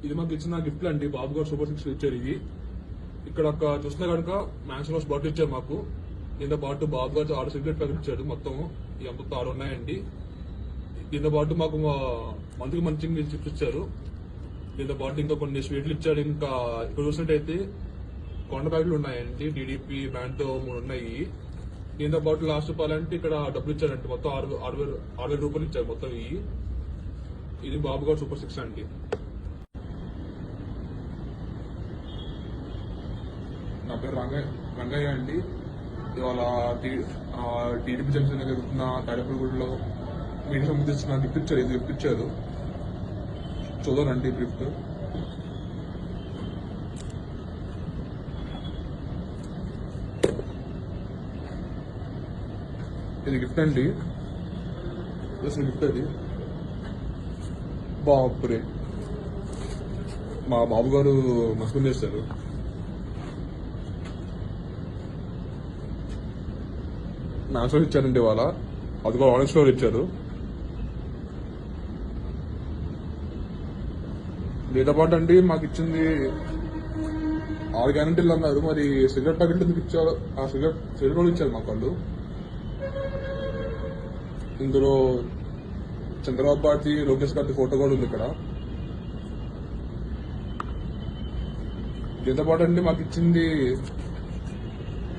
ఇది మాకు ఇచ్చిన గిఫ్ట్లు అండి. బాబు గారు సూపర్ 6 ఇచ్చారు. ఇది ఇక్కడ ఒక చూస్తున్నా కనుక మ్యాన్షన్ హౌస్ బాటిల్ ఇచ్చారు మాకు. దీంతో పాటు బాబు గారు 6 సిగరెట్ ప్యాకెట్ ఇచ్చాడు. మొత్తం ఈ మొత్తం 6 ఉన్నాయండి. దీంతో పాటు మాకు మంత్కి మంచి చిప్స్ ఇచ్చారు. దీంతో పాటు ఇంకా కొన్ని స్వీట్లు ఇచ్చారు. ఇంకా ఇక్కడ చూసినట్టయితే కొండ ప్యాకెట్లు ఉన్నాయండి. టీడీపీ బ్యాండ్ తో 3 ఉన్నాయి. దీంతో పాటు లాస్ట్ చెప్పాలంటే ఇక్కడ డబ్బులు ఇచ్చారంటే మొత్తం 6,000 రూపాయలు ఇచ్చారు మొత్తం. ఇది బాబు గారు సూపర్ 6 అండి. నా పేరు రంగయ్య అండి. ఇవాళ టీడీపీ జంక్షన్ దగ్గర ఉన్న తాడేపల్లిగూడలో మీటింగ్ సంబంధించిన గిఫ్ట్ ఇచ్చారు. ఇది గిఫ్ట్ ఇచ్చారు. చూడండి గిఫ్ట్. ఇది గిఫ్ట్ అండి. గిఫ్ట్ అది బాపురే. మా బాబు గారు మస్కూన్ చేస్తారు. మ్యాథ్స్ ఫ్లోర్ ఇచ్చారండి ఇవాళ. అది కూడా ఆరెంజ్ ఫ్లోర్ ఇచ్చారు. దీంతో పాటు అండి మాకు ఇచ్చింది 6 గ్యారెంటీలు అన్నారు. మరి సిగరెట్ ప్యాకెట్ ఎందుకు ఇచ్చారు? ఆ సిగరెట్ కూడా ఇచ్చారు మాకు వాళ్ళు. ఇందులో చంద్రబాబు పార్టీ లోకేష్ గారి ఫోటో కూడా ఉంది ఇక్కడ. దీంతో పాటు అండి మాకు ఇచ్చింది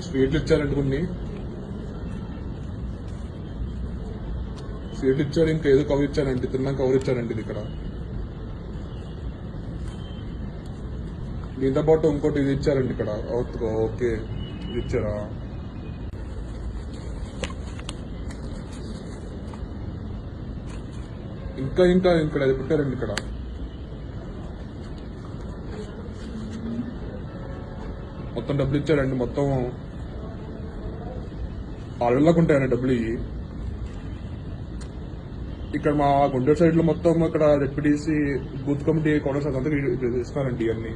స్వీట్లు ఇచ్చారండి. కొన్ని స్వీట్లు ఇచ్చారు. ఇంకా ఏదో కవర్ ఇచ్చారండి. తిన్నాక కవర్ ఇచ్చారండి ఇది ఇక్కడ. దీంతో పాటు ఇంకోటి ఇది ఇచ్చారండి ఇక్కడ. ఓకే ఇది ఇచ్చారా? ఇంకా ఇక్కడ అది పెట్టారండి ఇక్కడ. మొత్తం డబ్బులు ఇచ్చారండి. మొత్తం 6,000 ఉంటాయండి డబ్బులు. ఇక్కడ మా గుంటూరు సైడ్ లో మొత్తం ఇక్కడ డిప్యూటీసీ బూత్ కమిటీ కౌన్సిలర్స్ అంతా ఇస్తున్నారండి ఇవన్నీ.